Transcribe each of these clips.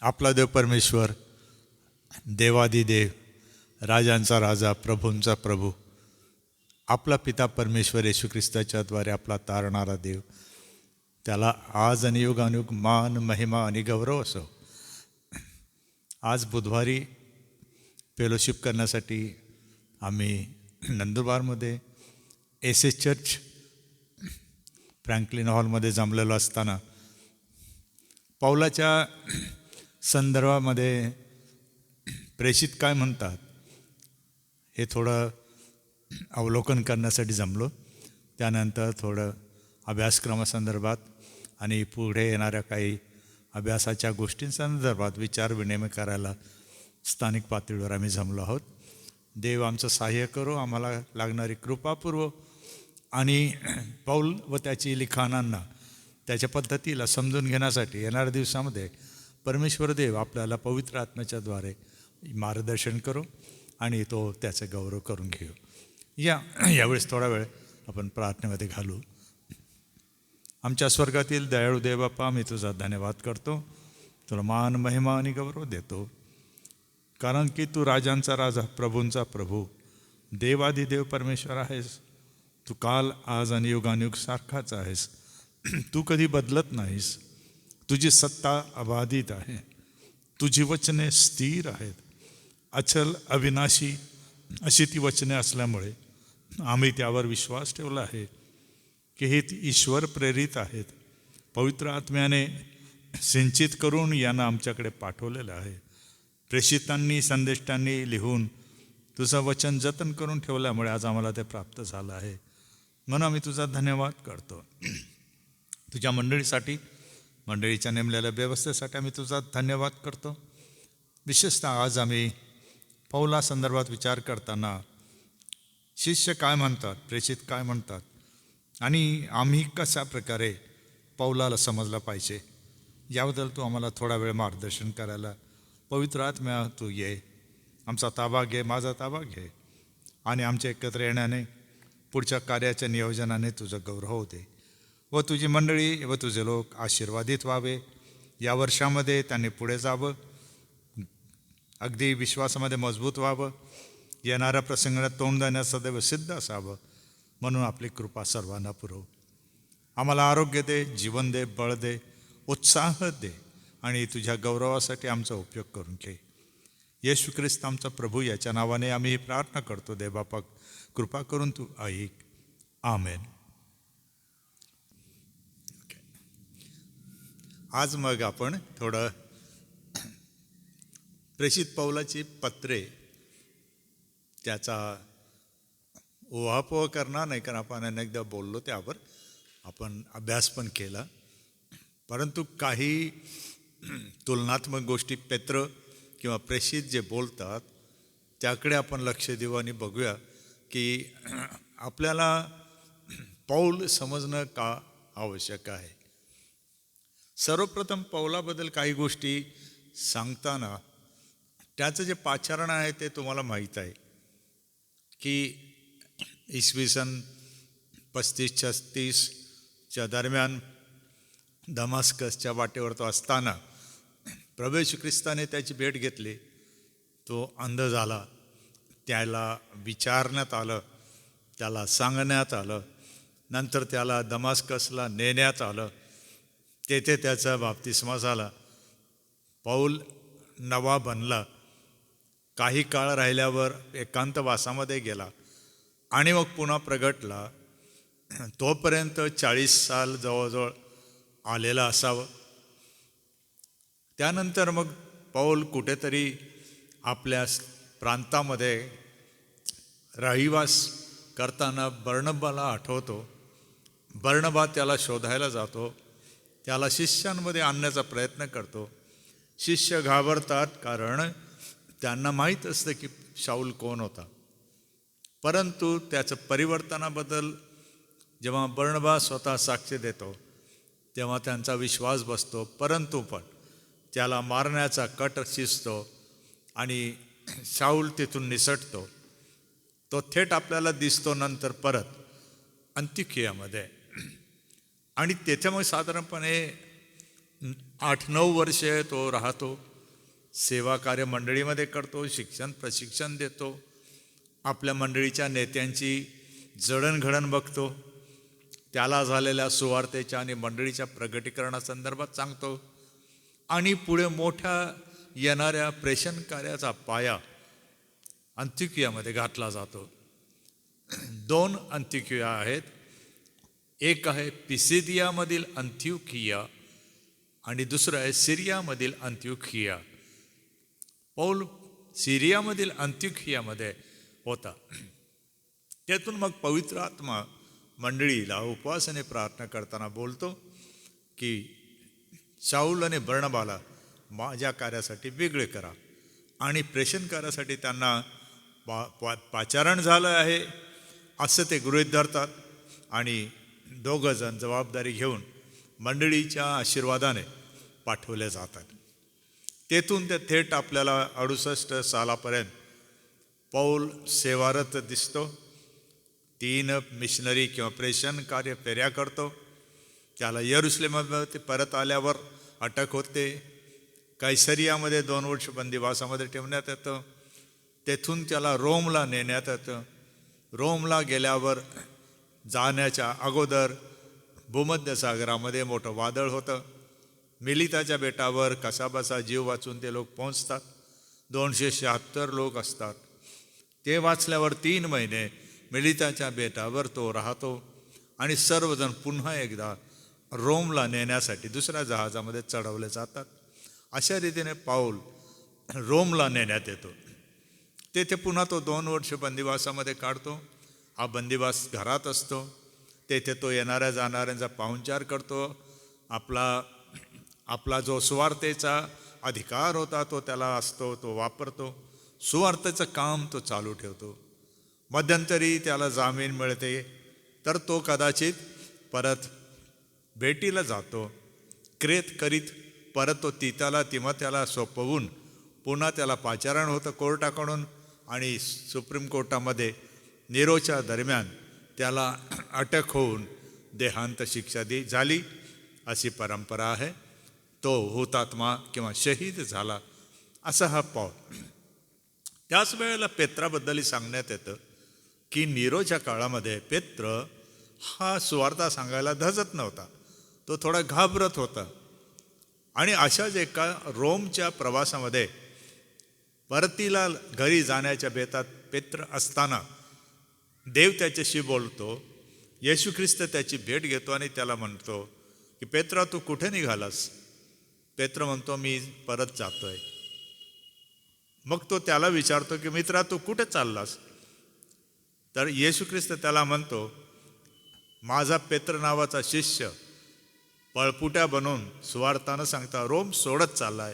आपला देव परमेश्वर, देवादिदेव, राजांचा राजा, प्रभूंचा प्रभू, आपला पिता परमेश्वर येशू ख्रिस्ताच्याद्वारे आपला तारणारा देव, त्याला आज आणि युगानुयुग मान, महिमा आणि गौरव असो. आज बुधवारी फेलोशिप करण्यासाठी आम्ही नंदुरबारमध्ये एस चर्च फ्रँकलिन हॉलमध्ये जमलेलो असताना पौलाच्या संदर्भामध्ये प्रेषित काय म्हणतात हे थोडं अवलोकन करण्यासाठी जमलो. त्यानंतर थोडं अभ्यासक्रमासंदर्भात आणि पुढे येणाऱ्या काही अभ्यासाच्या गोष्टींसंदर्भात विचारविनिमय करायला स्थानिक पातळीवर आम्ही जमलो आहोत. देव आमचं सहाय्य करो, आम्हाला लागणारी कृपापूर्व आणि पौल व त्याची लिखाणांना त्याच्या पद्धतीला समजून घेण्यासाठी येणाऱ्या दिवसामध्ये परमेश्वर देव आपल्याला पवित्र आत्म्याच्याद्वारे मार्गदर्शन करो आणि तो त्याचे गौरव करून घेऊ. यावेळेस थोडा वेळ आपण प्रार्थनेमध्ये घालू. आमच्या स्वर्गातील दयाळू देव बाप्पा, मी तुझा धन्यवाद करतो, तुला मान, महिमा आणि गौरव देतो, कारण की तू राजांचा राजा, प्रभूंचा प्रभू, देवादिदेव परमेश्वर आहेस. तू काल, आज आणि युगानुयुग सारखाच आहेस. तू कधी बदलत नाहीस. तुझी सत्ता अबाधित आहे. तुझी वचने स्थिर आहेत, अचल, अविनाशी अशी ती वचने असल्यामुळे आम्ही त्यावर विश्वास ठेवला आहे की हे ईश्वर प्रेरित आहेत. पवित्र आत्म्याने सिंचित करून यांना आमच्याकडे पाठवलेलं आहे. प्रेषितांनी, संदेष्टांनी लिहून तुझं वचन जतन करून ठेवल्यामुळे आज आम्हाला ते प्राप्त झालं आहे. म्हणून आम्ही तुझा धन्यवाद करतो. तुझ्या मंडळीसाठी, मंडळीच्या नेमलेल्या व्यवस्थेसाठी आम्ही तुझा धन्यवाद करतो. विशेषतः आज आम्ही पौला संदर्भात विचार करताना शिष्य काय म्हणतात, प्रेषित काय म्हणतात आणि आम्ही कशा प्रकारे पौलाला समजलं पाहिजे याबद्दल तू आम्हाला थोडा वेळ मार्गदर्शन करायला पवित्र आत्म्या तू ये. आमचा ताबा घे, माझा ताबा घे आणि आमच्या एकत्र येण्याने पुढच्या कार्याच्या नियोजनाने तुझं गौरव होऊ दे व तुझी मंडळी व तुझे लोक आशीर्वादित व्हावे. या वर्षामध्ये त्यांनी पुढे जावं, अगदी विश्वासामध्ये मजबूत व्हावं, येणाऱ्या प्रसंगाला तोंड देण्यास सदैव सिद्ध असावं. म्हणून आपली कृपा सर्वांना पुरव. आम्हाला आरोग्य दे, जीवन दे, बळ दे, उत्साह दे आणि तुझ्या गौरवासाठी आमचा उपयोग करून घे. येशू ख्रिस्त आमचा प्रभू याच्या नावाने आम्ही ही प्रार्थना करतो. देव बापा, कृपा करून तू ऐक. आमेन. आज मग आपण थोडं प्रेषित पौलाची पत्रे त्याचा ओहापोह करणार नाही, कारण आपण अनेकदा बोललो त्यावर, आपण अभ्यास पण केला. परंतु काही तुलनात्मक गोष्टी पेत्र किंवा प्रेषित जे बोलतात त्याकडे आपण लक्ष देऊ आणि बघूया की आपल्याला पौल समजणं का आवश्यक आहे. सर्वप्रथम पौलाबद्दल काही गोष्टी सांगताना त्याचं जे पाचारण आहे ते तुम्हाला माहीत आहे की इसवी सन 35-36च्या दरम्यान दमास्कसच्या वाटेवर तो असताना प्रभू येशू ख्रिस्ताने त्याची भेट घेतली. तो अंध झाला, त्याला विचारण्यात आलं, त्याला सांगण्यात आलं, नंतर त्याला दमास्कसला नेण्यात आलं, तेथे त्याचा बाप्तिस्मा झाला. पौल नवा बनला. काही काळ राहिल्यावर एकांतवासामध्ये गेला आणि मग पुन्हा प्रगटला. तोपर्यंत 40 साल जवळजवळ आलेला असावं. त्यानंतर मग पौल कुठेतरी आपल्या प्रांतामध्ये रहिवास करताना बर्णबाला आठवतो. बर्णबा त्याला शोधायला जातो, त्याला शिष्यांमध्ये आणण्याचा प्रयत्न करतो. शिष्य घाबरतात, कारण त्यांना माहीत असतं की शाऊल कोण होता. परंतु त्याचं परिवर्तनाबद्दल जेव्हा बर्णबा स्वतः साक्ष देतो तेव्हा त्यांचा विश्वास बसतो. परंतु पण त्याला मारण्याचा कट शिजतो आणि शाऊल तिथून निसटतो. तो थेट आपल्याला दिसतो नंतर परत अंतिकियामध्ये, आणि त्याच्यामुळे साधारणपणे 8-9 वर्षे तो राहतो. सेवा कार्य मंडळीमध्ये करतो, प्रशिक्षण देतो, आपल्या मंडळीच्या नेत्यांची जडणघडण बघतो, त्याला झालेल्या सुवार्तेच्या आणि मंडळीच्या प्रगटीकरणासंदर्भात सांगतो आणि पुढे मोठ्या येणाऱ्या प्रेषण कार्याचा पाया अंत्योकियामध्ये घातला जातो. 2 अंत्योकिया आहेत. एक आहे पिसिदियामधील अंत्योकिया आणि दुसरं आहे सिरियामधील अंत्योकिया. पौल सिरियामधील अंत्योकियामध्ये होता. त्यातून मग पवित्र आत्मा मंडळीला उपवासाने प्रार्थना करताना बोलतो की शाऊल आणि बर्णबाला माझ्या कार्यासाठी वेगळे करा आणि प्रेषण कार्यासाठी त्यांना पाचारण झालं आहे असं ते गृहीत धरतात आणि 2 जण जबाबदारी घेऊन मंडळीच्या आशीर्वादाने पाठवले जातात. तेथून ते थेट आपल्याला 68 सालापर्यंत पौल सेवारत दिसतो. 3 मिशनरी किंवा प्रेषण कार्य फेऱ्या करतो. त्याला यरुशलेममध्ये परत आल्यावर अटक होते. कैसरियामध्ये 2 वर्ष बंदिवासामध्ये ठेवण्यात येतं. तेथून त्याला रोमला नेण्यात येतं. रोमला गेल्यावर जाण्याच्या अगोदर भूमध्य सागरामध्ये मोठं वादळ होतं. मिलिताच्या बेटावर कसाबसा जीव वाचून ते लोक पोहोचतात. 276 लोक असतात. ते वाचल्यावर 3 महिने मिलिताच्या बेटावर तो राहतो आणि सर्वजण पुन्हा एकदा रोमला नेण्यासाठी दुसऱ्या जहाजामध्ये चढवले जातात. अशा रीतीने पौल रोमला नेण्यात येतो. तेथे पुन्हा तो 2 वर्ष बंदिवासामध्ये काढतो. हा बंदिवास घरात असतो. तेथे तो येणाऱ्या जाणाऱ्यांचा पाहुणचार करतो. आपला जो सुवार्तेचा अधिकार होता तो त्याला असतो, तो वापरतो. सुवार्तेचं काम तो चालू ठेवतो. मध्यंतरी त्याला जामीन मिळते तर तो कदाचित परत भेटीला जातो. क्रेत करीत परत तो तिमोथेला सोपवून पुन्हा त्याला पाचारण होतं कोर्टाकडून आणि सुप्रीम कोर्टामध्ये नेरोच्या दरम्यान त्याला अटक होऊन देहांत शिक्षा झाली. अशी परंपरा आहे. तो हुतात्मा किंवा शहीद झाला असा हा पौल. त्याच वेळेला पेत्राबद्दलही सांगण्यात येतं की नेरोच्या काळामध्ये पेत्र हा सुवार्ता सांगायला धजत नव्हता. तो थोडा घाबरत होता आणि अशाच एका रोमच्या प्रवासामध्ये परतीला घरी जाण्याच्या बेतात पेत्र असताना देव त्याच्याशी बोलतो. येशू ख्रिस्त त्याची भेट घेतो आणि त्याला म्हणतो की पेत्रा तू कुठे निघालास? पेत्र म्हणतो मी परत जातोय. मग तो त्याला विचारतो की मित्रा तू कुठे चाललास? तर येशू ख्रिस्त त्याला म्हणतो माझा पेत्र नावाचा शिष्य पळपुट्या बनवून सुवार्ता सांगता रोम सोडत चाललाय.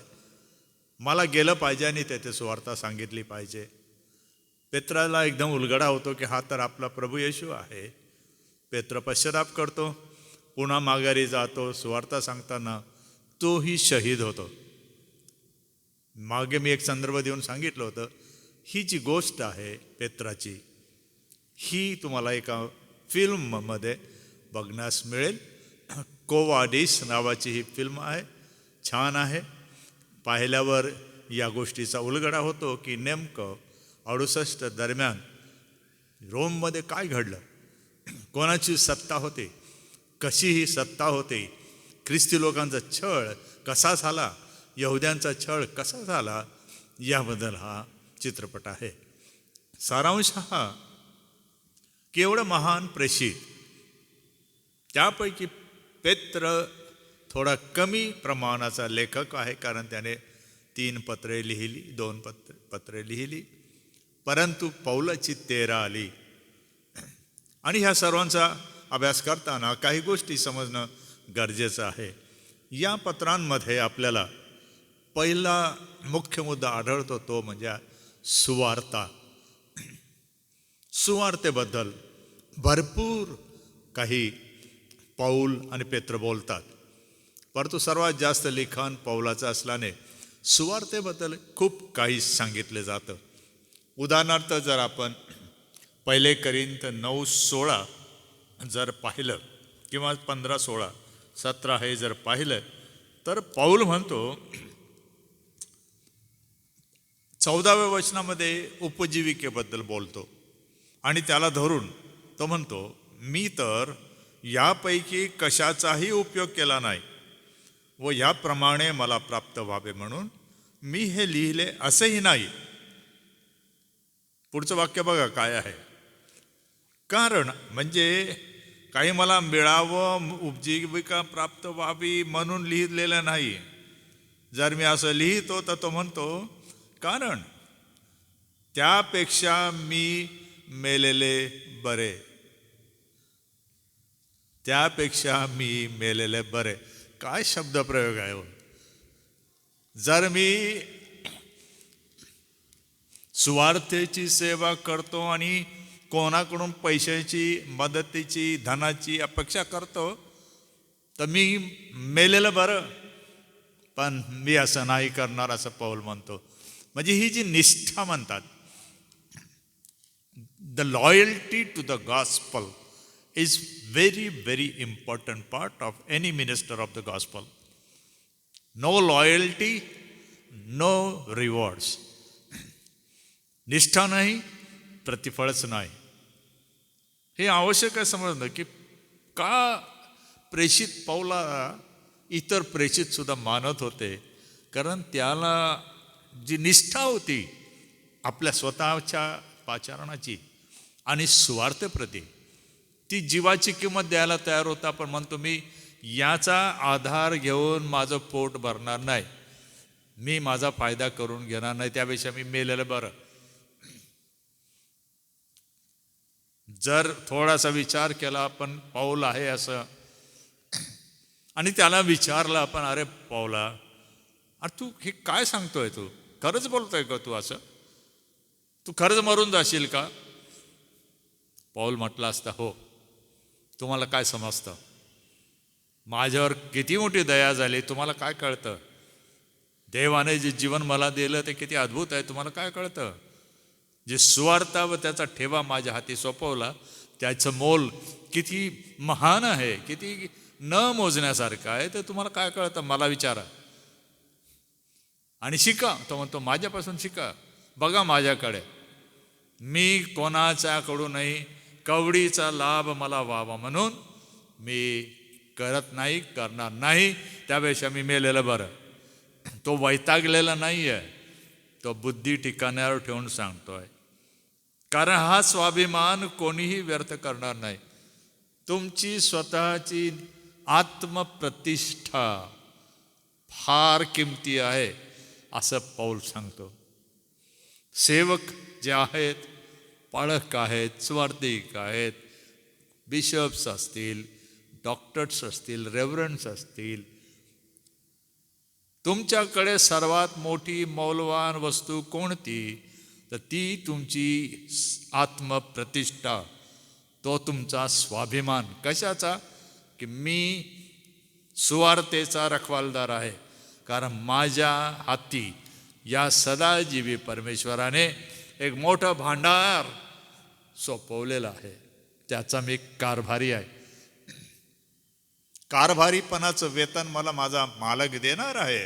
मला गेलं पाहिजे आणि तेथे सुवार्ता सांगितली पाहिजे. पेत्राला एकदम उलगडा होतो की हा तर आपला प्रभू येशू आहे. पेत्र पश्चाताप करतो, पुन्हा माघारी जातो. सुवार्ता सांगताना तोही शहीद होतो. मागे मी एक संदर्भ देऊन सांगितलं होतं, ही जी गोष्ट आहे पेत्राची ही तुम्हाला एका फिल्ममध्ये बघण्यास मिळेल. कोवाडिस नावाची ही फिल्म आहे. छान आहे. पाहिल्यावर या गोष्टीचा उलगडा होतो की नेमकं 68 दरम्यान रोममध्ये काय घडलं, कोणाची सत्ता होती, कशी ही सत्ता होती, ख्रिस्ती लोकांचा छळ कसा झाला, यहुद्यांचा छळ कसा झाला, याबद्दल हा चित्रपट आहे. सारांश हा केवढं महान प्रेषित, त्यापैकी पेत्र थोडा कमी प्रमाणाचा लेखक आहे कारण त्याने 3 पत्रे लिहिली, 2 पत्रे लिहिली, परंतु पौलाची 13 आली. आणि ह्या सर्वांचा अभ्यास करताना काही गोष्टी समजणं गरजेचं आहे. या पत्रांमध्ये आपल्याला पहिला मुख्य मुद्दा आढळतो तो म्हणजे सुवार्ता. सुवार्तेबद्दल भरपूर काही पौल आणि पेत्र बोलतात, परंतु सर्वात जास्त लिखाण पौलाचं असल्याने सुवार्तेबद्दल खूप काही सांगितले जातं. उदाहरणार्थ जर आपण 1 कोरिंथ 9:16 जर पाहिलं किंवा 15:16-17 हे जर पाहिलं तर पौल म्हणतो 14व्या वचनामध्ये उपजीविकेबद्दल बोलतो आणि त्याला धरून तो म्हणतो, मी तर यापैकी कशाचाही उपयोग केला नाही व याप्रमाणे मला प्राप्त व्हावे म्हणून मी हे लिहिले असेही नाही. पुढचं वाक्य बघा काय आहे. कारण म्हणजे काही मला मिळावं, उपजीविका प्राप्त व्हावी म्हणून लिहिलेलं नाही. जर मी असं लिहितो तर तो म्हणतो, कारण त्यापेक्षा मी मेलेले बरे, त्यापेक्षा मी मेलेले बरे. काय शब्दप्रयोग आहे हो. जर मी सुवार्थेची सेवा करतो आणि कोणाकडून पैशाची, मदतीची, धनाची अपेक्षा करतो तर मी मेलेलं बरं. पण मी असं नाही करणार असं पौल म्हणतो. म्हणजे ही जी निष्ठा म्हणतात, the loyalty to the gospel is very very important part of any minister of the gospel. No loyalty, no rewards. निष्ठा नाही, प्रतिफळच नाही. हे आवश्यक आहे समजणं की का प्रेषित पौला इतर प्रेषित सुद्धा मानत होते. कारण त्याला जी निष्ठा होती आपल्या स्वतःच्या पाचारणाची आणि सुवार्थेप्रती, ती जीवाची किंमत द्यायला तयार होता. पण म्हणतो, मी याचा आधार घेऊन माझं पोट भरणार नाही, मी माझा फायदा करून घेणार नाही, त्यापेक्षा मी मेलेलं बरं. जर थोडासा विचार केला आपण, पौल आहे असं, आणि त्याला विचारलं आपण, अरे पौला, अरे तू हे काय सांगतोय, तू खरंच बोलतोय का, तू असं, तू खरंच मरून जाशील का? पौल म्हटलं असता, हो, तुम्हाला काय समजतं, माझ्यावर किती मोठी दया झाली, तुम्हाला काय कळतं? देवाने जे जीवन मला दिलं ते किती अद्भुत आहे, तुम्हाला काय कळतं? जे सुवार्थ व त्याचा ठेवा माझ्या हाती सोपवला, त्याचं मोल किती महान आहे, किती न मोजण्यासारखं आहे, ते तुम्हाला काय कळतं? मला विचारा आणि शिका. तो म्हणतो, माझ्यापासून शिका, बघा माझ्याकडे, मी कोणाच्याकडूनही कवडीचा लाभ मला व्हावा म्हणून मी करत नाही, करणार नाही, त्यापेक्षा मी मेलेलं बरं. तो वैतागलेला नाही आहे, तो बुद्धी ठिकाण्यावर ठेवून सांगतोय. कारण हा स्वाभिमान कोणीही व्यर्थ करणार नाही. तुमची स्वतःची आत्मप्रतिष्ठा फार किमती आहे असं पौल सांगतो. सेवक जे आहेत, पाळक आहेत, स्वार्थिक आहेत, बिशप्स असतील, डॉक्टर्स असतील, रेव्हरंड्स असतील, तुमच्याकडे सर्वात मोठी मौल्यवान वस्तू कोणती? तर ती तुमची आत्मप्रतिष्ठा, तो तुमचा स्वाभिमान. कशाचा? की मी सुवार्थेचा रखवालदार आहे, कारण माझ्या हाती या सदाजीवी परमेश्वराने एक मोठं भांडार सोपवलेलं आहे, त्याचा मी कारभारी आहे. कारभारीपणाचं वेतन मला माझा मालक देणार आहे,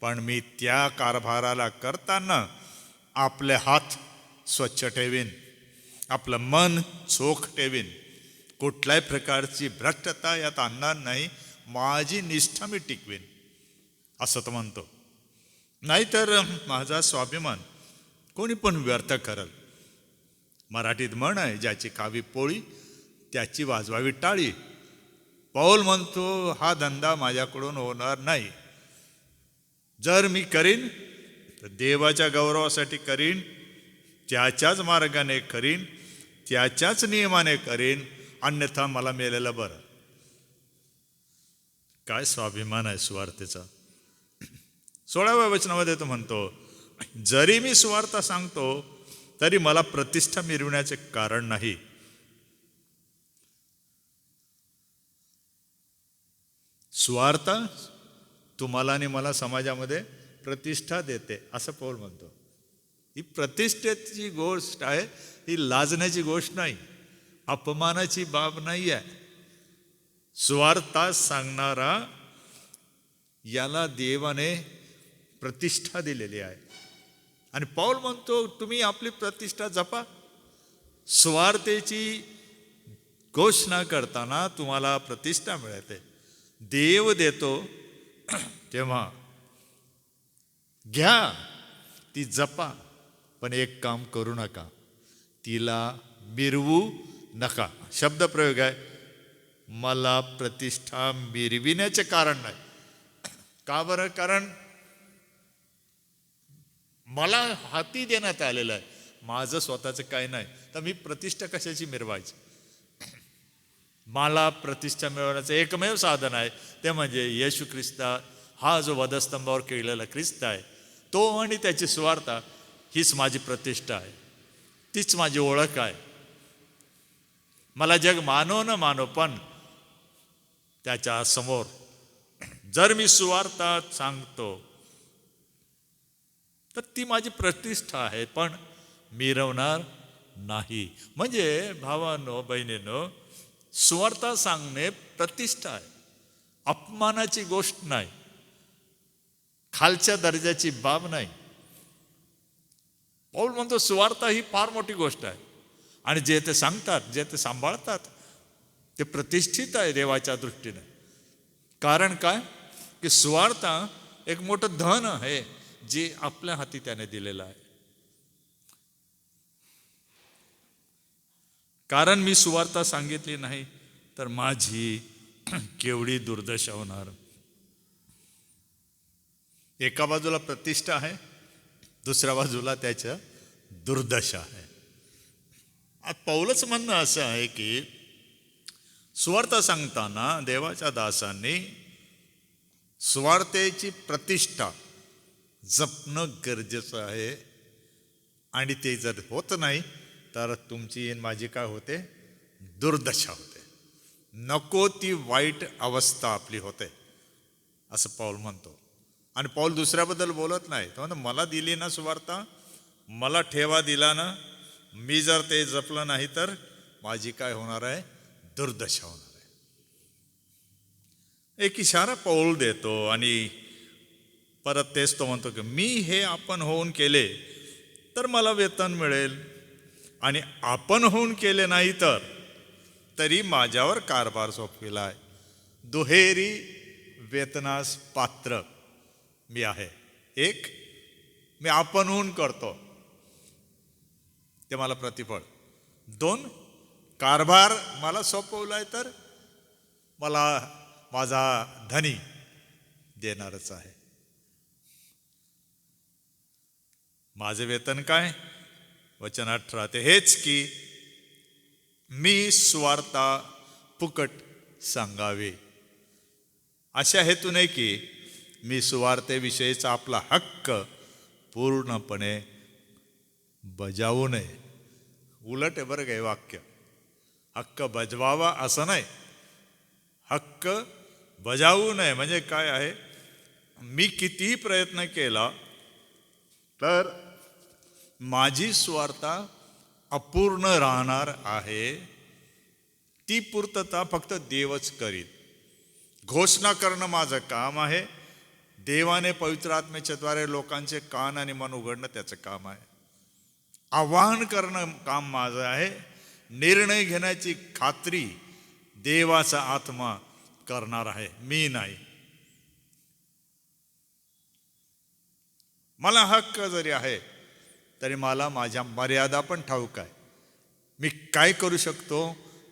पण मी त्या कारभाराला करताना आपले हात स्वच्छ ठेवीन, आपलं मन चोख ठेवीन, कुठल्याही प्रकारची भ्रष्टता यात आणणार नाही, माझी निष्ठा मी टिकवीन असं तो म्हणतो. नाहीतर माझा स्वाभिमान कोणी पण व्यर्थ करल. मराठीत म्हण आहे, ज्याची खावी पोळी त्याची वाजवावी टाळी. पौल म्हणतो, हा धंदा माझ्याकडून होणार नाही. जर मी करीन तर देवाच्या गौरवासाठी करीन, त्याच्याच मार्गाने करीन, त्याच्याच नियमाने करीन, अन्यथा मला मेलेलं बरं. काय स्वाभिमान आहे सुवार्थेचा. 16व्या वचनामध्ये तो म्हणतो, जरी मी सुवार्थ सांगतो तरी मला प्रतिष्ठा मिळवण्याचे कारण नाही. सुवार्थ तुम्हाला आणि मला समाजामध्ये प्रतिष्ठा देते असं पौल म्हणतो. ही प्रतिष्ठेची गोष्ट आहे, ही लाजण्याची गोष्ट नाही, अपमानाची बाब नाही आहे. सुवार्थ सांगणारा याला देवाने प्रतिष्ठा दिलेली आहे. आणि पौल म्हणतो तुम्ही आपली प्रतिष्ठा जपा. सुवार्तेची घोषणा करताना तुम्हाला प्रतिष्ठा मिळते, देव देतो, तेव्हा घ्या, ती जपा. पण एक काम करू नका, तिला मिरवू नका. शब्दप्रयोग आहे, मला प्रतिष्ठा मिरविण्याचे कारण नाही. का बरं? कारण मला हाती देण्यात आलेलं आहे, माझं स्वतःचं काही नाही, तर मी प्रतिष्ठा कशाची मिरवायची? मला प्रतिष्ठा मिळवण्याचं एकमेव साधन आहे, ते म्हणजे येशू ख्रिस्त. हा जो वधस्तंभावर केलेला ख्रिस्त आहे, तो आणि त्याची सुवार्ता, हीच माझी प्रतिष्ठा आहे, तीच माझी ओळख आहे. मला जग मानो न मानो, पण त्याच्या समोर जर मी सुवार्ता सांगतो तर ती माझी प्रतिष्ठा आहे, पण मिरवणार नाही. म्हणजे भावांनो, बहिणींनो, सुवार्ता सांगणे प्रतिष्ठा आहे, अपमानाची गोष्ट नाही, खालच्या दर्जाची बाब नाही. पौल म्हणतो सुवार्ता ही फार मोठी गोष्ट आहे, आणि जे ते सांगतात, जे ते सांभाळतात, ते प्रतिष्ठित आहे देवाच्या दृष्टीने. कारण काय? की सुवार्ता एक मोठं धन आहे, जे आपल्या हाती त्याने दिलेलं आहे. कारण मी सुवार्ता सांगितली नाही तर माझी केवढी दुर्दशा होणार. एका बाजूला प्रतिष्ठा आहे, दुसऱ्या बाजूला त्याच्या दुर्दशा आहे. आज पौलच म्हणणं असं आहे की सुवार्ता सांगताना देवाच्या दासांनी सुवार्तेची प्रतिष्ठा जपणं गरजेचं आहे. आणि ते जर होत नाही तर तुमची आणि माझी काय होते? दुर्दशा होते. नको ती वाईट अवस्था आपली होते, असं पौल म्हणतो. आणि पौल दुसऱ्याबद्दल बोलत नाही. तो म्हणतो मला दिली ना सुवार्ता, मला ठेवा दिला ना, मी जर ते जपलं नाही तर माझी काय होणार आहे? दुर्दशा होणार आहे. एक इशारा पौल देतो आणि परत तेच तो म्हणतो की मी हे आपण होऊन केले तर मला वेतन मिळेल, आणि आपण होऊन केले नाही तर तरी माझ्यावर कारभार सोपविला आहे. दुहेरी वेतनास पात्र मी आहे. एक, मी आपण होऊन करतो, ते मला प्रतिफळ. दोन, कारभार मला सोपवलाय तर मला माझा धनी देणारच आहे. माझे वेतन काय? वचनात राहते हेच की मी सुवार्ता फुकट सांगावे, अशा हेतूने की मी सुवार्तेविषयीचा आपला हक्क पूर्णपणे बजावू नये. उलट आहे बरं का हे वाक्य. हक्क बजवावा असं नाही, हक्क बजावू नये म्हणजे काय आहे? मी कितीही प्रयत्न केला तर माझी सुवार्ता अपूर्ण राहणार आहे. ती पूर्तता फक्त देवच करीत. घोषणा करणं माझं काम आहे. देवाने पवित्र आत्म्याच्या द्वारे लोकांचे कान आणि मन उघडणं त्याचं काम आहे. आवाहन करणं काम माझं आहे. निर्णय घेण्याची खात्री देवाचा आत्मा करणार आहे, मी नाही. मला हक्क जरी आहे तरी मला माझ्या मर्यादा पण ठाऊक आहे. मी काय करू शकतो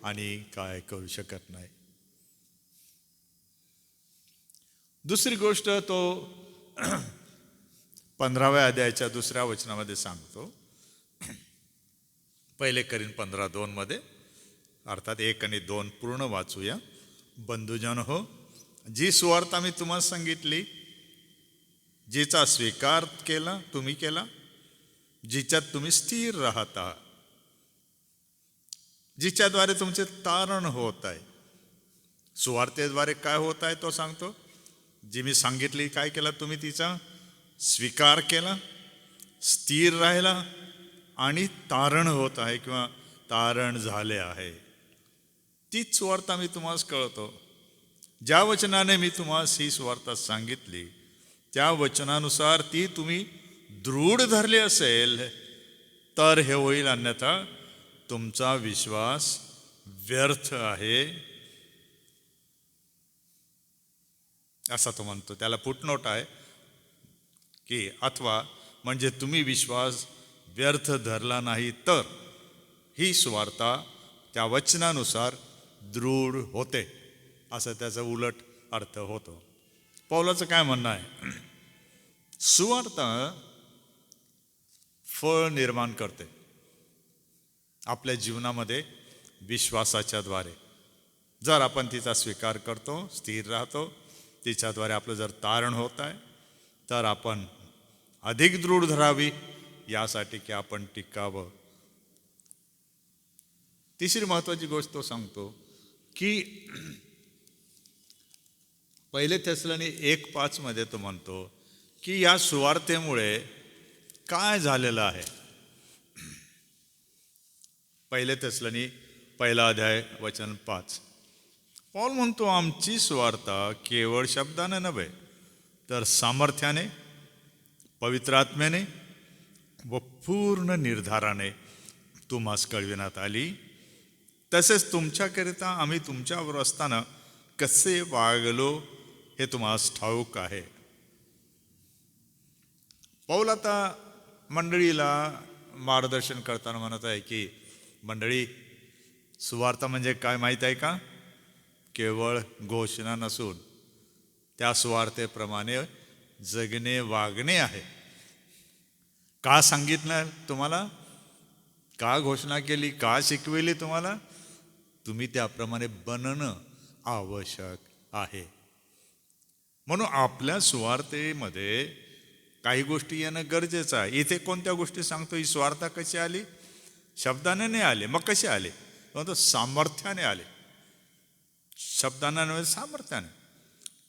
आणि काय करू शकत नाही. दुसरी गोष्ट तो 15व्या अध्यायाच्या 2ऱ्या वचनामध्ये सांगतो. पहिले करीन 15:2 मध्ये, अर्थात 1 आणि 2 पूर्ण वाचूया. बंधुजन हो, जी सुवार्ता मी तुम्हाला सांगितली, जिचा स्वीकार केला तुम्ही केला, जिच्यात तुम्ही स्थिर राहता, जिच्याद्वारे तुमचे तारण होत आहे. सुवार्तेद्वारे काय होत आहे तो सांगतो. जी मी सांगितली काय केला तुम्ही? तिचा स्वीकार केला, स्थिर राहिला आणि तारण होत आहे किंवा तारण झाले आहे. तीच सुवार्ता मी तुम्हाला कळवतो. ज्या वचनाने मी तुम्हाला ही सुवार्ता सांगितली त्या वचनानुसार ती तुम्ही दृढ धरले असेल तर हे होईल, अन्यथा तुमचा विश्वास व्यर्थ आहे, असा तो म्हणतो. त्याला फुटनोट आहे की अथवा म्हणजे तुम्ही विश्वास व्यर्थ धरला नाही तर ही सुवार्ता त्या वचनानुसार दृढ होते, असं त्याचा उलट अर्थ होतो. पौलाचं काय म्हणणं आहे? सुवार्ता फळ निर्माण करते आपल्या जीवनामध्ये विश्वासाच्या द्वारे. जर आपण तिचा स्वीकार करतो, स्थिर राहतो, तिच्याद्वारे आपलं जर तारण होत आहे, तर आपण अधिक दृढ धरावी यासाठी की आपण टिकावं. तिसरी महत्वाची गोष्ट तो सांगतो की 1 थेसलोनी 1:5 मध्ये तो म्हणतो की या सुवार्तेमुळे काय झालेलं आहे. 1 थेसलोनी 1:5 पौल म्हणतो, आमची सुवार्ता केवळ शब्दाने नव्हे तर सामर्थ्याने, पवित्र आत्म्याने व पूर्ण निर्धाराने तुम्हास कळविण्यात आली. तसेच तुमच्याकरिता आम्ही तुमच्याबरोबर असताना कसे वागलो हे तुम्हास ठाऊक आहे. पौल आता मंडळीला मार्गदर्शन करताना म्हणत आहे की मंडळी, सुवार्ता म्हणजे काय माहीत आहे का? केवळ घोषणा नसून त्या सुवार्तेप्रमाणे जगणे, वागणे आहे. का सांगितलं तुम्हाला? का घोषणा केली? का शिकविली तुम्हाला? तुम्ही त्याप्रमाणे बनणं आवश्यक आहे. म्हणून आपल्या सुवार्तेमध्ये काही गोष्टी येणं गरजेचं आहे. इथे कोणत्या गोष्टी सांगतो? ही सुवार्ता कशी आली? शब्दाने नाही आले. मग कसे आले? म्हणतो सामर्थ्याने आले. शब्दाने नव्हे, सामर्थ्याने,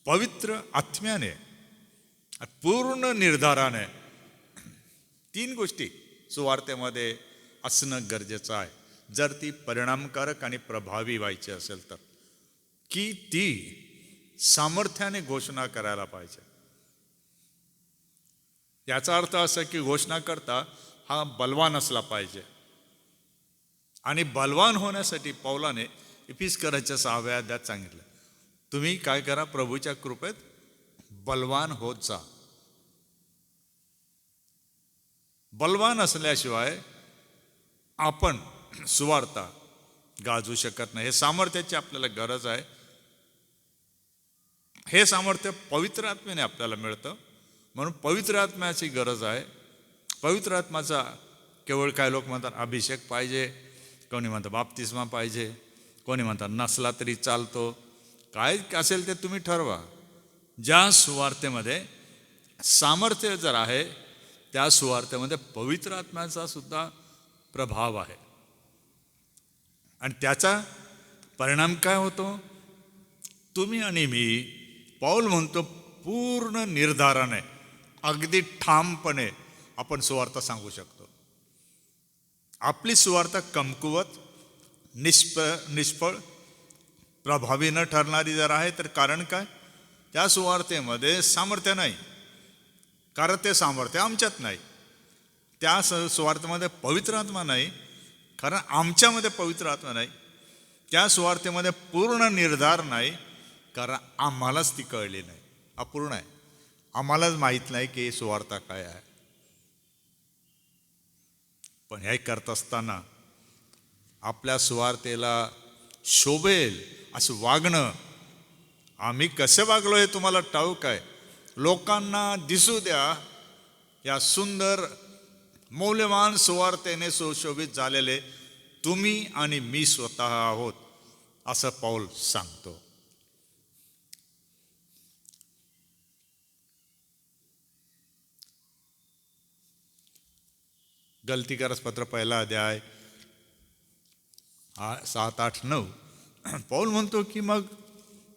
पवित्र आत्म्याने, पूर्ण निर्धाराने. 3 गोष्टी सुवार्तेमध्ये असणं गरजेचं आहे जर ती परिणामकारक आणि प्रभावी व्हायची असेल तर. की ती सामर्थ्याने घोषणा करायला पाहिजे. याचा अर्थ असा की घोषणा करता हा बलवान असला पाहिजे. आणि बलवान होण्यासाठी पौलाने इफिसकराच्या 6व्या अध्यायात सांगितलं, तुम्ही काय करा? प्रभूच्या कृपेत बलवान होत जा. बलवान असल्याशिवाय आपण सुवार्ता गाजवू शकत नाही. हे सामर्थ्याची आपल्याला गरज आहे. हे सामर्थ्य पवित्र आत्म्याने आपल्याला मिळतं. म्हणून पवित्र आत्म्याची गरज आहे. पवित्र आत्म्याचा केवळ काय लोक म्हणतात अभिषेक पाहिजे, कोणी म्हणतात बाप्तिस्मा पाहिजे, कोणी म्हणतात नसला तरी चालतो. काय असेल ते तुम्ही ठरवा. ज्या सुवार्तेमध्ये सामर्थ्य जर आहे त्या सुवार्तेमध्ये पवित्र आत्म्याचा सुद्धा प्रभाव आहे. आणि त्याचा परिणाम काय होतो? तुम्ही आणि मी, पौल म्हणतो, पूर्ण निर्धाराने, अगदी ठामपणे आपण सुवार्ता सांगू शकतो. आपली सुवार्ता कमकुवत, निष्फळ, प्रभावी न ठरणारी जर आहे तर कारण काय? त्या सुवार्तेमध्ये सामर्थ्य नाही. कारण ते सामर्थ्य आमच्यात नाही. त्या सुवार्तेमध्ये पवित्र आत्मा नाही, कारण आमच्यामध्ये पवित्र आत्मा नाही. त्या सुवार्तेमध्ये पूर्ण निर्धार नाही, कारण आम्हालाच ती कळली नाही, अपूर्ण आहे. आम्हालाच माहीत नाही की सुवार्ता काय आहे. पण हे करत असताना आपल्या सुवार्तेला शोभेल असं वागणं, आम्ही कसे वागलो हे तुम्हाला ठाऊक आहे. लोकांना दिसू द्या या सुंदर मौल्यवान सुवार्तेने सुशोभित झालेले तुम्ही आणि मी स्वतः आहोत, असं पौल सांगतो. गलतीकारस पत्र 1 अध्याय 7, 8, 9 पौल म्हणतो की मग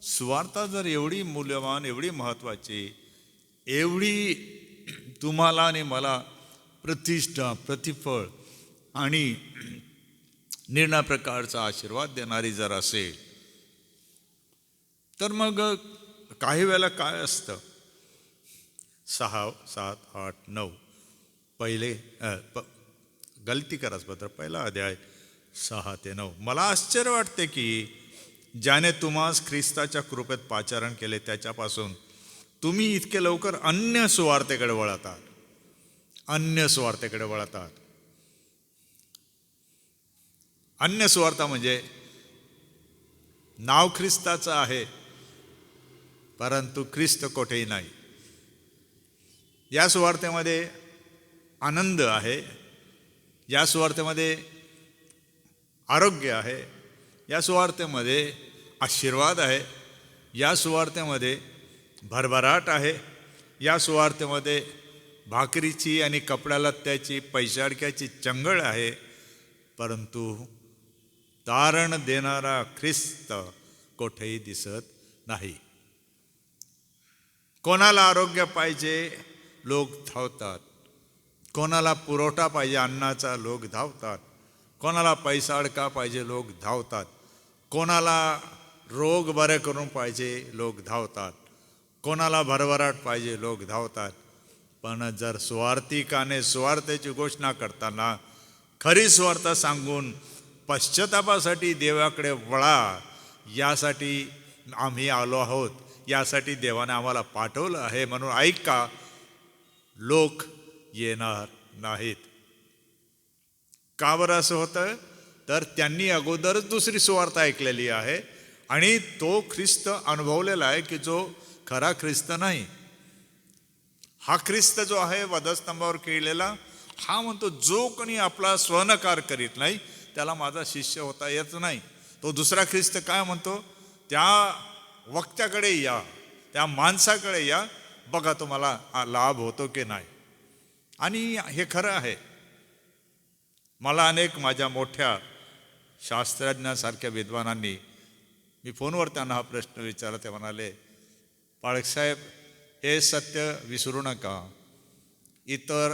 सुवार्ता जर एवढी मूल्यवान, एवढी महत्वाची, एवढी तुम्हाला आणि मला प्रतिष्ठा, प्रतिफळ आणि निर्णय प्रकारचा आशीर्वाद देणारी जर असेल तर मग काही वेळेला काय असतं? 6, 7, 8, 9 पहिले गलती कराच पत्र पहिला अध्याय 6 ते 9. मला आश्चर्य वाटते की ज्याने तुम्हास ख्रिस्ताच्या कृपेत पाचारण केले त्याच्यापासून तुम्ही इतके लवकर अन्य सुवार्तेकडे वळतात. अन्य सुवार्तेकडे वळतात. अन्य सुवार्ता म्हणजे नाव ख्रिस्ताचं आहे, परंतु ख्रिस्त कोठेही नाही. या सुवार्तेमध्ये आनंद आहे, या सुवार्तेमध्ये आरोग्य आहे, या सुवार्तेमध्ये आशीर्वाद आहे, या सुवार्तेमध्ये भरभराट आहे, या सुवार्तेमध्ये भाकरीची आणि कपड्याला त्याची पैशाडक्याची चंगळ आहे, परंतु तारण देणारा ख्रिस्त कोठेही दिसत नाही. कोणाला आरोग्य पाहिजे लोक धावतात, कोणाला पुरवठा पाहिजे अन्नाचा लोक धावतात, कोणाला पैसा अडका पाहिजे लोक धावतात, कोणाला रोग बरे करून पाहिजे लोक धावतात, कोणाला भरभराट पाहिजे लोक धावतात. पण जर सुवार्तिकाने सुवार्तेची घोषणा करताना खरी सुवार्ता सांगून पश्चातापासाठी देवाकडे वळा, यासाठी आम्ही आलो आहोत, यासाठी देवाने आम्हाला पाठवलं आहे म्हणून ऐका, लोक येणार नाहीत. का बरं असं होतं? तर त्यांनी अगोदरच दुसरी सुवार्ता ऐकलेली आहे आणि तो ख्रिस्त अनुभवलेला आहे की जो खरा ख्रिस्त नाही. हा ख्रिस्त जो आहे वधस्तंभावर केलेला, हा म्हणतो जो कोणी आपला स्वनकार करीत नाही त्याला माझा शिष्य होता येत नाही. तो दुसरा ख्रिस्त काय म्हणतो? त्या वक्त्याकडे या, त्या माणसाकडे या, बघा तुम्हाला लाभ होतो की नाही. आणि हे खरं आहे. मला अनेक माझ्या मोठ्या शास्त्रज्ञासारख्या विद्वानांनी, मी फोनवर त्यांना हा प्रश्न विचारला, ते म्हणाले, पाळकसाहेब हे सत्य विसरू नका, इतर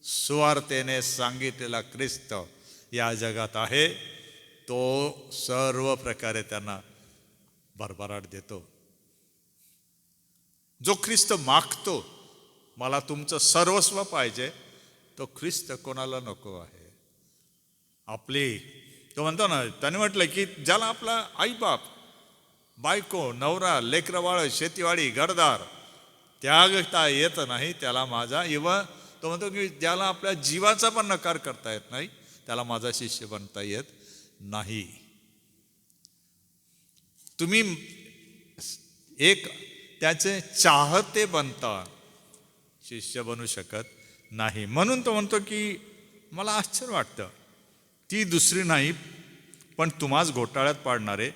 सुवार्तेने सांगितलेला ख्रिस्त या जगात आहे, तो सर्व प्रकारे त्यांना भरभराट देतो. जो ख्रिस्त मागतो मला तुमचं सर्वस्व पाहिजे, तो ख्रिस्त कोणाला नको आहे. आपली तो म्हणतो ना, त्याने म्हटलं की ज्याला आपला आईबाप, बायको, नवरा, लेकरवाळ, शेतीवाडी, घरदार त्यागता येत नाही त्याला माझा, इव्हन तो म्हणतो की ज्याला आपल्या जीवाचा पण नकार करता येत नाही त्याला माझा शिष्य बनता येत नाही. तुम्ही एक त्याचे चाहते बनता, शिष्य बनू शकत नाही. म्हणून तो म्हणतो की मला आश्चर्य वाटतं, ती दुसरी नाही पण तुम्हाच घोटाळ्यात पाडणारे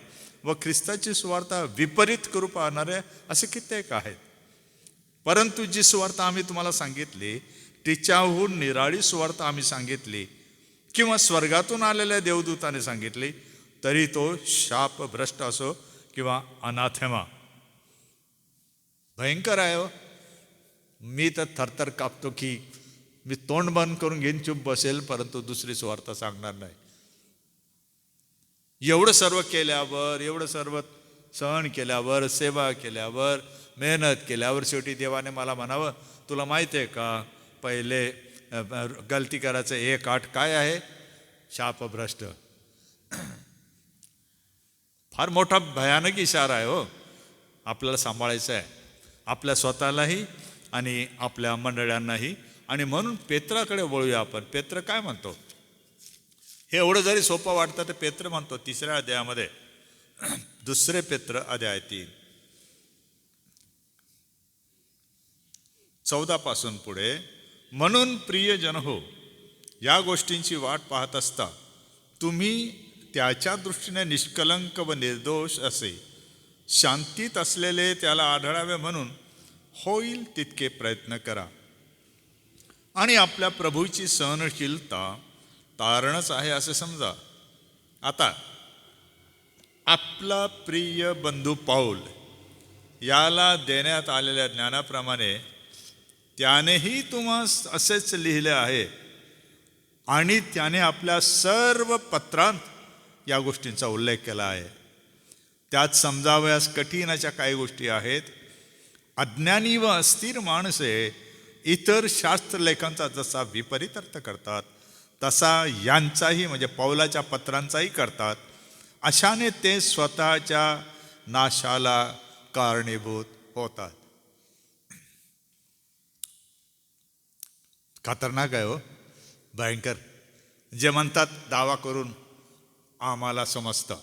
व ख्रिस्ताची सुवार्ता विपरीत करू पाहणारे असे कित्येक आहेत. परंतु जी सुवार्ता आम्ही तुम्हाला सांगितली तिच्याहून निराळी सुवार्ता आम्ही सांगितली किंवा स्वर्गातून आलेल्या देवदूताने सांगितली, तरी तो शापभ्रष्ट असो किंवा अनाथेमा. भयंकर आहे हो. मी तर थरथर कापतो की मी तोंड बंद करून घेऊन चूप बसेल, परंतु दुसरी सुवार्ता सांगणार नाही. एवढं सर्व केल्यावर, एवढं सर्व सहन केल्यावर, सेवा केल्यावर, मेहनत केल्यावर शेवटी देवाने मला म्हणावं, तुला माहिती आहे का पहिले गलती करायचं 1:8 काय आहे? शापभ्रष्ट. फार मोठा भयानक इशारा आहे हो. आपल्याला सांभाळायचं आहे, आपल्या स्वतःलाही आणि आपल्या मंडळांनाही. आणि म्हणून पेत्राकडे वळूया आपण. पेत्र काय म्हणतो? हे एवढं जरी सोपं वाटतं तर पेत्र म्हणतो 3ऱ्या अध्यायामध्ये, 2 पेत्र अध्याय 3 14 पासून पुढे, म्हणून प्रियजन हो, या गोष्टींची वाट पाहत असता तुम्ही त्याच्या दृष्टीने निष्कलंक व निर्दोष असे शांतीत असलेले त्याला आढळावे म्हणून होईल तितके प्रयत्न करा. आणि आपल्या प्रभूची सहनशीलता तारणच आहे असे समजा. आता आपला प्रिय बंधू पाऊल याला देण्यात आलेल्या ज्ञानाप्रमाणे त्यानेही तुम्हास असेच लिहिले आहे आणि त्याने आपल्या सर्व पत्रांत या गोष्टींचा उल्लेख केला आहे. त्यात समजावयास कठीण अशा काही गोष्टी आहेत. अज्ञानी व अस्थिर माणसे इतर शास्त्रलेखांचा जसा विपरीत अर्थ करतात तसा यांचाही म्हणजे पौलाच्या पत्रांचाही करतात. अशाने ते स्वतःच्या नाशाला कारणीभूत होतात. खतरनाक आहे हो, भयंकर. जे म्हणतात दावा करून आम्हाला समजतं,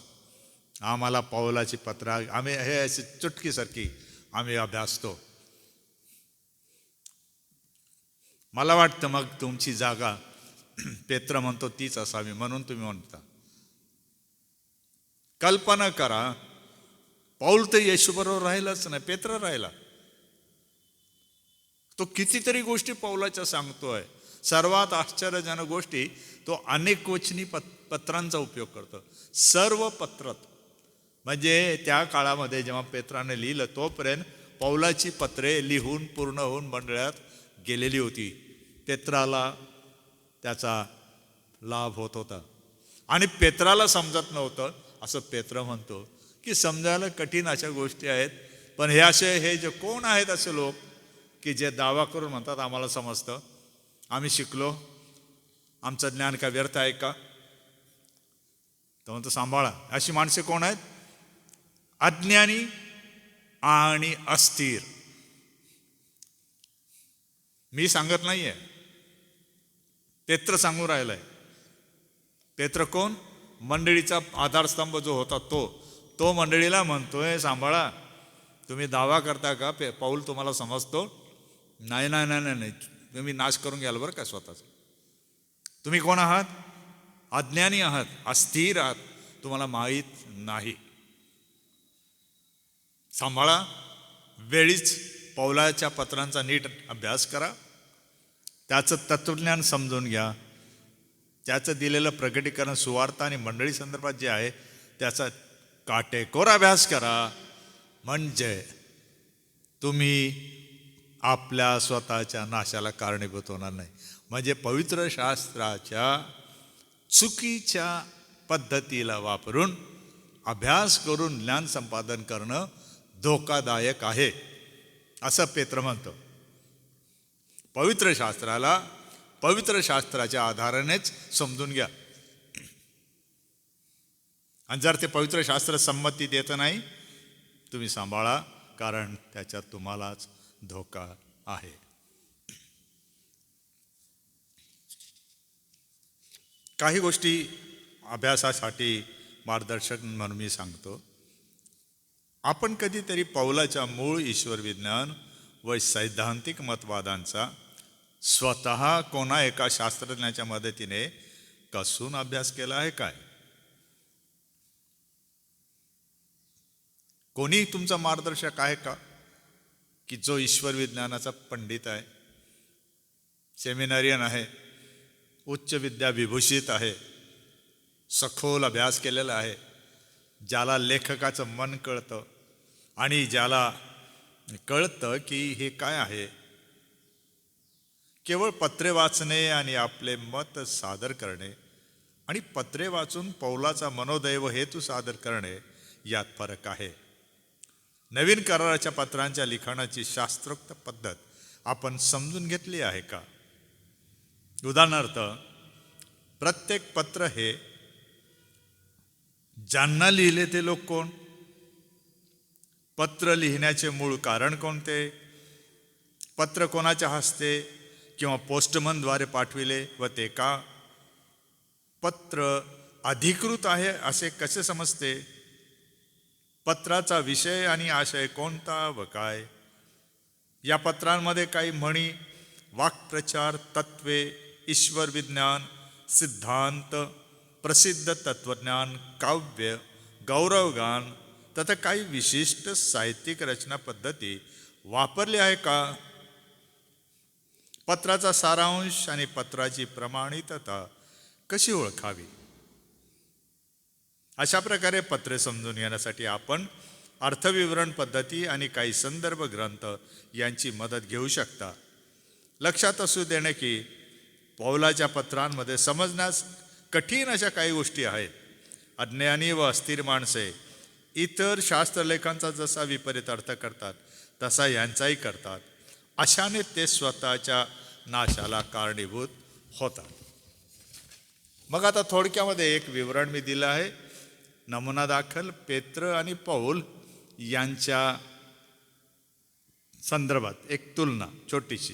आम्हाला पौलाची पत्र, आम्ही हे अशी चुटकीसारखी आम्ही अभ्यासतो. मला वाटतं मग तुमची जागा पेत्र म्हणतो तीच असावी म्हणून तुम्ही म्हणता. कल्पना करा, पौल तर येशूबरोबर राहिलाच नाही, पेत्र राहिला. तो कितीतरी गोष्टी पौलाच्या सांगतोय. सर्वात आश्चर्यजनक गोष्टी तो अनेक वचनी पत्रांचा उपयोग करतो. सर्व पत्रात, म्हणजे त्या काळामध्ये जेव्हा पेत्राने लिहिलं तोपर्यंत पौलाची पत्रे लिहून पूर्ण होऊन मंडळात गेलेली होती. पेत्राला त्याचा लाभ होत होता आणि पेत्राला समजत नव्हतं. असं पेत्र म्हणतो की समजायला कठीण अशा गोष्टी आहेत, पण हे जे कोण आहेत असे लोक की जे दावा करून म्हणतात आम्हाला समजतं, आम्ही शिकलो, आमचं ज्ञान काय व्यर्थ आहे का? तर म्हणतो सांभाळा. अशी माणसे कोण आहेत? अज्ञानी आणि अस्थिर. मी सांगत नाहीये, पेत्र सांगून राहिलाय. पेत्र कोण? मंडळीचा आधारस्तंभ जो होता तो मंडळीला म्हणतोय सांभाळा. तुम्ही दावा करता का पौल तुम्हाला समजतो? नाही नाही नाही नाही नाही, तुम्ही नाश करून घ्याल बरं का स्वतःच. तुम्ही कोण आहात? अज्ञानी आहात, अस्थिर आहात, तुम्हाला माहीत नाही. सांभाळा. वेळीच पौलाच्या पत्रांचा नीट अभ्यास करा, त्याचं तत्वज्ञान समजून घ्या, त्याचं दिलेलं प्रकटीकरण सुवार्ता आणि मंडळी संदर्भात जे आहे त्याचा काटेकोर अभ्यास करा. म्हणजे तुम्ही आपल्या स्वतःच्या नाशाला कारणीभूत होणार नाही. म्हणजे पवित्र शास्त्राच्या चुकीच्या पद्धतीला वापरून अभ्यास करून ज्ञान संपादन करणं धोकादायक आहे असं पेत्र म्हणतो. पवित्र शास्त्राला पवित्र शास्त्राच्या आधारानेच समजून घ्या. आणि जर ते पवित्र शास्त्र संमती देत नाही, तुम्ही सांभाळा, कारण त्याच्यात तुम्हालाच धोका आहे. काही गोष्टी अभ्यासासाठी मार्गदर्शक म्हणून मी सांगतो. आपण कधीतरी पौलाच्या मूळ ईश्वर विज्ञान व सैद्धांतिक मतवादांचा स्वतः कोणा एका शास्त्रज्ञाच्या मदतीने कसून अभ्यास केला आहे काय? कोणी तुमचा मार्गदर्शक आहे का की जो ईश्वर विज्ञानाचा पंडित आहे, सेमिनारियन आहे, उच्च विद्या विभूषित आहे, सखोल अभ्यास केलेला आहे, ज्याला लेखकाचं मन कळतं आणि ज्याला कळतं की हे काय आहे? केवळ पत्रे वाचणे आणि आपले मत सादर करणे आणि पत्रे वाचून पौलाचा मनोदय व हेतू सादर करणे यात फरक आहे. नवीन कराराच्या पत्रांच्या लिखाणाची शास्त्रोक्त पद्धत आपण समजून घेतली आहे का? उदाहरणार्थ, प्रत्येक पत्र हे ज्यांना लिहिले ते लोक कोण? पत्र लिहिण्याचे मूळ कारण कोणते? पत्र कोणाच्या हस्ते किंवा पोस्टमनद्वारे पाठविले व ते का? पत्र अधिकृत आहे असे कसे समजते? पत्राचा विषय आणि आशय कोणता व काय? या पत्रांमध्ये काही म्हणी, वाक्प्रचार, तत्वे, ईश्वर विज्ञान, सिद्धांत, प्रसिद्ध तत्वज्ञान, काव्य, गौरवगान तथा काही विशिष्ट साहित्यिक रचना पद्धती वापरली आहे का? पत्राचा सारांश आणि पत्राची प्रमाणितता कशी ओळखावी? अशा प्रकारे पत्रे समजून घेण्यासाठी आपण अर्थविवरण पद्धती आणि काही संदर्भ ग्रंथ यांची मदत घेऊ शकता. लक्षात असू देणे की पौलाच्या पत्रांमध्ये समजण्यास कठीण अशा काही गोष्टी आहेत. अज्ञानी व अस्थिर माणसे इतर शास्त्रलेखांचा जसा विपरीत अर्थ करतात तसा यांचाही करतात. अशाने ते स्वतःच्या नाशाला कारणीभूत होतात. मग आता थोडक्यामध्ये एक विवरण मी दिलं आहे. नमुना दाखल पेत्र आणि पौल यांच्या संदर्भात एक तुलना छोटीशी.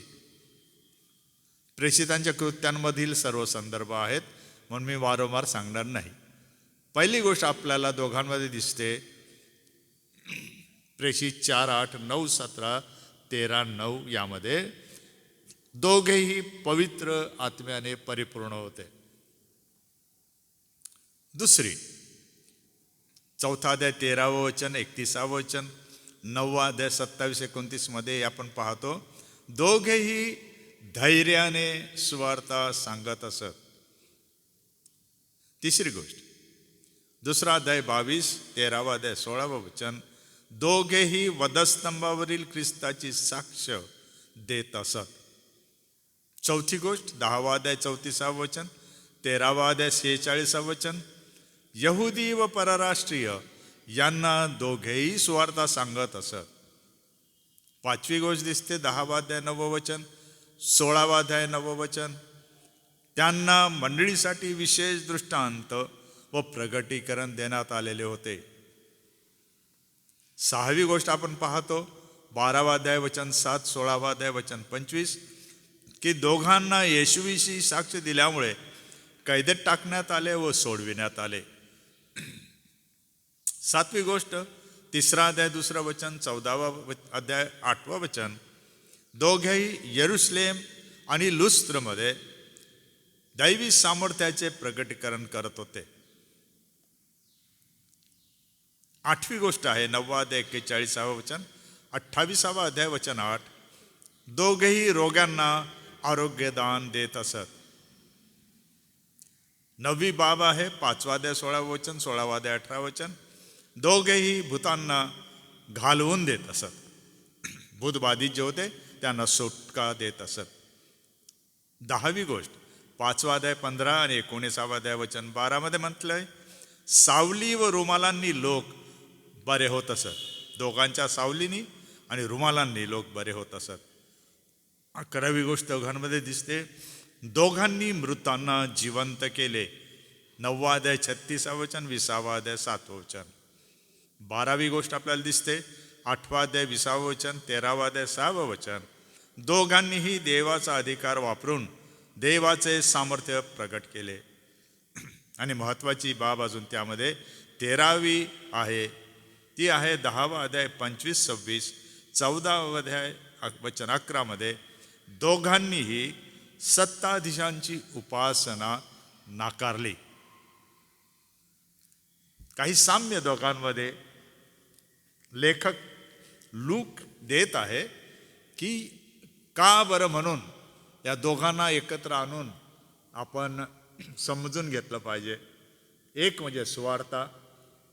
प्रेषितांच्या कृत्यांमधील सर्व संदर्भ आहेत म्हणून मी वारंवार सांगणार नाही. पहिली गोष्ट आपल्याला दोघांमध्ये दिसते, प्रेषित 4:8, 9:17, 13:9 यामध्ये दोघेही पवित्र आत्म्याने परिपूर्ण होते. दुसरी 4 अध्याय 13वं वचन, 31वं वचन, 9 अध्याय 27-29 मध्ये आपण पाहतो, दोघेही धैर्याने सुवार्ता सांगत असत. तिसरी गोष्ट 2 अध्याय 22, 13 अध्याय 16वं वचन, दोघेही वधस्तंभावरील ख्रिस्ताची साक्ष देत असत. चौथी गोष्ट 10 अध्याय 34 वचन, 13 अध्याय 46 वचन, यहुदी व परराष्ट्रीय यांना दोघेही सुवार्ता सांगत असत. पाचवी गोष्ट दिसते 10 अध्याय 9 वचन, 16 अध्याय 9 वचन, त्यांना मंडळीसाठी विशेष दृष्टांत व प्रगटीकरण देण्यात आलेले होते. सहावी गोष्ट आपण पाहतो 12 अध्याय वचन 7, 16 अध्याय वचन 25, की दोघांना येशूविषयी साक्ष दिल्यामुळे कैदेत टाकण्यात आले व सोडविण्यात आले. सातवी गोष्ट 3 अध्याय 2 वचन, 14 अध्याय 8 वचन, दोघेही यरुशलेम आणि लुस्त्रमध्ये दैवी सामर्थ्याचे प्रगटीकरण करत होते. आठवी गोष्ट आहे 9 अध्याय 41 वचन, 28 अध्याय वचन 8, दोघेही रोग्यांना आरोग्यदान देत असत. 9वी बाब आहे 5 अध्याय 16 वचन, 16 अध्याय 18 वचन, दोघेही भूतांना घालवून देत असत. भूतबाधित जे होते त्यांना सुटका देत असत. 10वी गोष्ट 5 अध्याय 15 आणि 19 अध्याय वचन 12 मध्ये म्हटलंय, सावली व रुमालांनी लोक बरे होत असत. दोघांच्या सावलीनी आणि रुमालांनी लोक बरे होत असत. 11वी गोष्ट दोघांमध्ये दिसते, दोघांनी मृतांना जिवंत केले. 9 अध्याय 36 वचन, 20 अध्याय 7 वचन. 12वी गोष्ट आपल्याला दिसते 8 अध्याय 20 वचन, 13 अध्याय 6 वचन, दोघांनीही देवाचा अधिकार वापरून देवाचे सामर्थ्य प्रकट केले. आणि महत्वाची बाब अजून त्यामध्ये 13वी आहे, ती आहे 10 अध्याय 25-26, 14 अध्याय वचन 11 मध्ये, दोघांनीही सत्ताधीशांची उपासना नाकारली. काही साम्य दोघांमध्ये लेखक लूक देत आहे की का बरं म्हणून या दोघांना एकत्र आणून आपण समजून घेतलं पाहिजे. एक म्हणजे सुवार्ता,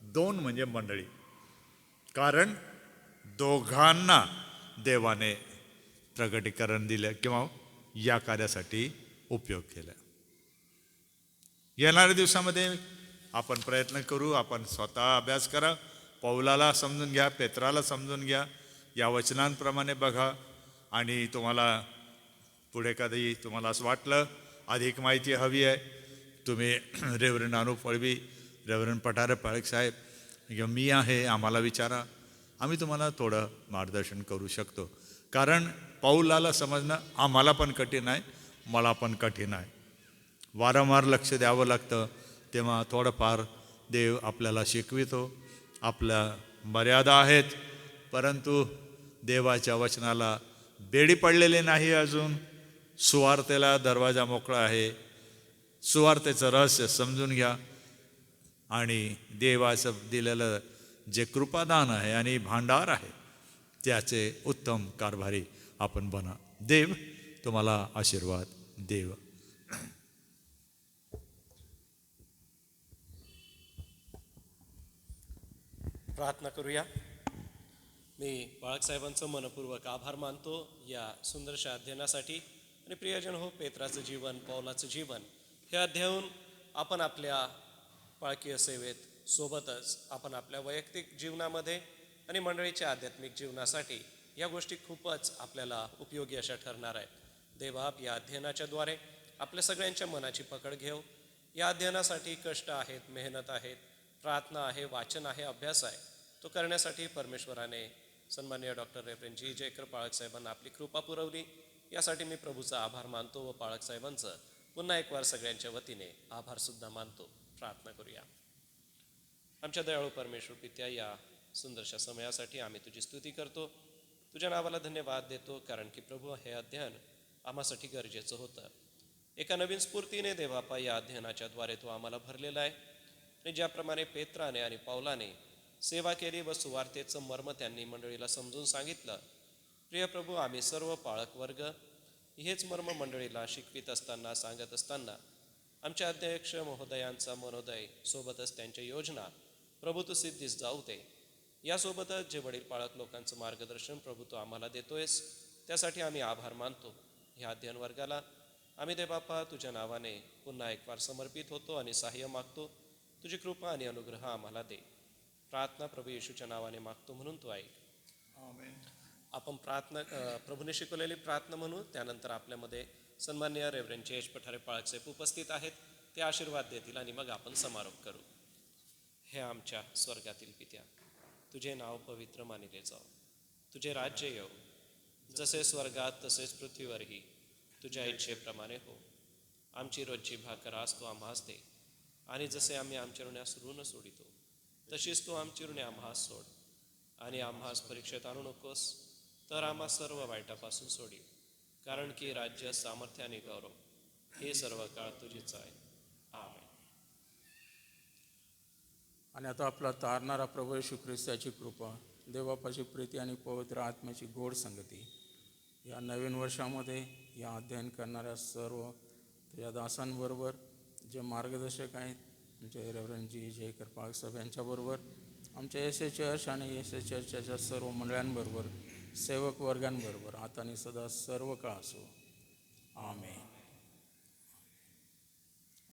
2 म्हणजे मंडळी. कारण दोघांना देवाने प्रगटीकरण दिलं किंवा या कार्यासाठी उपयोग केला. येणाऱ्या दिवसामध्ये आपण प्रयत्न करू, आपण स्वतः अभ्यास करा, पौलाला समजून घ्या, पेत्राला समजून घ्या, या वचनांप्रमाणे बघा. आणि तुम्हाला पुढे कधी तुम्हाला असं वाटलं अधिक माहिती हवी आहे, तुम्ही रेव्हरंड अनुप पळवी, रेव्हरंड पठारे पाळक साहेब किंवा मी आहे, आम्हाला विचारा, आम्ही तुम्हाला थोडं मार्गदर्शन करू शकतो. कारण पौलाला समजणं आम्हाला पण कठीण आहे, मला पण कठीण आहे. वारंवार लक्ष द्यावं लागतं, तेव्हा थोडंफार देव आपल्याला शिकवितो. आपल्या मर्यादा आहेत, परंतु देवाच्या वचनाला बेडी पडलेले नाही. अजून सुवार्तेला दरवाजा मोकळा आहे. सुवार्तेचं रहस्य समजून घ्या आणि देवाचं दिलेलं जे कृपादान आहे आणि भांडार आहे त्याचे उत्तम कारभारी आपण बना. देव तुम्हाला आशीर्वाद देव. प्रार्थना करूया. मी बाळकसाहेबांचं मनपूर्वक आभार मानतो या सुंदरशा अध्ययनासाठी. आणि प्रियजन हो, पेत्राचं जीवन, पौलाचं जीवन हे अध्ययन आपण आपल्या पाळकीय सेवेत सोबतच आपण आपल्या वैयक्तिक जीवनामध्ये आणि मंडळीच्या आध्यात्मिक जीवनासाठी या गोष्टी खूपच आपल्याला उपयोगी अशा ठरणार आहेत. देवा, या अध्ययनाच्याद्वारे आपल्या सगळ्यांच्या मनाची पकड घेऊ. या अध्ययनासाठी कष्ट आहेत, मेहनत आहेत, प्रार्थना आहे, वाचन आहे, अभ्यास आहे. तो करण्यासाठी परमेश्वराने सन्माननीय डॉक्टर रेव्हरंड जी जयकर पाळक साहेबांना आपली कृपा पुरवली. यासाठी मी प्रभूचा आभार मानतो व पाळक साहेबांचं पुन्हा एक वार सगळ्यांच्या वतीने आभारसुद्धा मानतो. प्रार्थना करूया. आमच्या दयाळू परमेश्वर पित्या, या सुंदरशा समयासाठी आम्ही तुझी स्तुती करतो. तुझ्या नावाला धन्यवाद देतो, कारण की प्रभू, हे अध्ययन आम्हासाठी गरजेचं होतं. एका नवीन स्फूर्तीने देवापा या अध्ययनाच्याद्वारे तो आम्हाला भरलेला आहे. आणि ज्याप्रमाणे पेत्राने आणि पौलाने सेवा केली व सुवार्तेचं मर्म त्यांनी मंडळीला समजून सांगितलं, प्रिय प्रभू, आम्ही सर्व पाळक वर्ग हेच मर्म मंडळीला शिकवित असताना, सांगत असताना आमच्या अध्यक्ष महोदयांचा मनोदय सोबतच त्यांच्या योजना प्रभू तू सिद्धीस जाऊ दे. यासोबतच जे वडील पाळक लोकांचं मार्गदर्शन प्रभू तू आम्हाला देतोयस, त्यासाठी आम्ही आभार मानतो. ह्या अध्ययन वर्गाला आम्ही देवापा तुझ्या नावाने पुन्हा एक वार समर्पित होतो आणि सहाय्य मागतो. तुझी कृपा आणि अनुग्रह आम्हाला दे. प्रार्थना प्रभू येशूच्या नावाने मागतो, म्हणून तू ऐक. आपण प्रार्थना प्रभूने शिकवलेली प्रार्थना म्हणू. त्यानंतर आपल्यामध्ये सन्माननीय रेव्हरंड जे पठारे पाळकसाहेब उपस्थित आहेत. ते आशीर्वाद देतील आणि मग आपण समारोप करू. हे आमच्या स्वर्गातील पित्या, तुझे नाव पवित्र मानिले जाओ. तुझे राज्य येऊ. जसे स्वर्गात तसेच पृथ्वीवरही तुझ्या इच्छेप्रमाणे हो. आमची रोजची भाकर आज तू आम्हास दे. आणि जसे आम्ही आमच्या ऋण्यास ऋण सोडितो, तशीच तू आमची ऋणे आम्हास सोड. आणि आम्हास परीक्षेत आणू नकोस, तर आम्हा सर्व वाईटापासून सोडी. कारण की राज्य, सामर्थ्य आणि गौरव हे सर्व काळ तुझीच आहे. आमेन. आणि आता आपला तारणारा प्रभू येशू ख्रिस्ताची कृपा, देवापाची प्रीती आणि पवित्र आत्म्याची गोड संगती या नवीन वर्षामध्ये या अध्ययन करणाऱ्या सर्व तुझ्या दासांबरोबर, जे मार्गदर्शक आहेत आमचे रेव्हरंड जी जयकर पाळक साहेब यांच्याबरोबर, आमच्या एस ए चर्च आणि एस ए चर्चच्या सर्व मंडळांबरोबर, सेवक वर्गांबरोबर आता आणि सदा सर्व काळ असो. आमेन.